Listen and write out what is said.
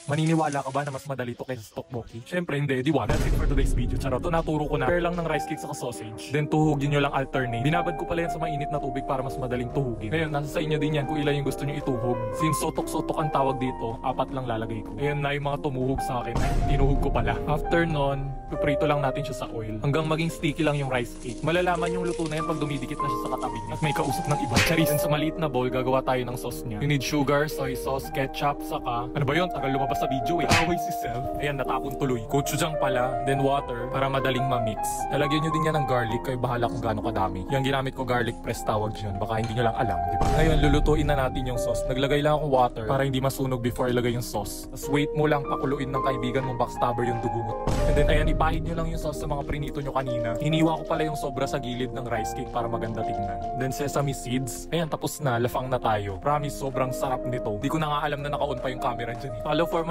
Maniniwala ka ba na mas madali to kaysa tteokbokki? Syempre hindi, di wala. That's it for today's video. Charot. Ito naturo ko na. Pair lang ng rice cake sa sausage. Then tuhugin nyo lang alternate. Binabad ko pala yan sa mainit na tubig para mas madaling tuhugin. Ngayon, nasa sa inyo din yan kung ilan yung gusto nyo ituhog. Since sotok-sotok ang tawag dito, 4 lang lalagay ko. Ayan na yung mga tumuhog sa akin. Tinuhog ko pala. After nun, piprito lang natin siya sa oil. Hanggang maging sticky lang yung rice cake. Malalaman yung luto na yan pag dumidikit na siya sa katabi niya. At may kausap ng iba. Charis, sa maliit na bowl, gagawa tayo ng sauce niya. You need sugar, soy sauce, ketchup, saka... Ano ba yun? Tagal lumabas sa video eh. Away si Self. Ayan, natapon tuloy. Gochujang pala, then water, para madaling ma-mix. Lalagyan nyo din yan ng garlic, kayo bahala kung gaano kadami. Yung ginamit ko garlic press tawag dyan. Baka hindi nyo lang alam, di ba? Ngayon, lulutuin na natin yung sauce. Naglagay lang akong water para hindi masunog before ilagay yung sauce. Tapos wait mo lang pakuluin ng kaibigan mong backstabber yung dugo mo. And then, ayan, ipahid nyo lang yung sauce sa mga prinito nyo kanina. Hiniwa ko pala yung sobra sa gilid ng rice cake para maganda tingnan. Then, sesame seeds. Ayan, tapos na. Lafang na tayo. Promise, sobrang sarap nito. Di ko na nga alam na naka-on pa yung camera dyan eh. Follow for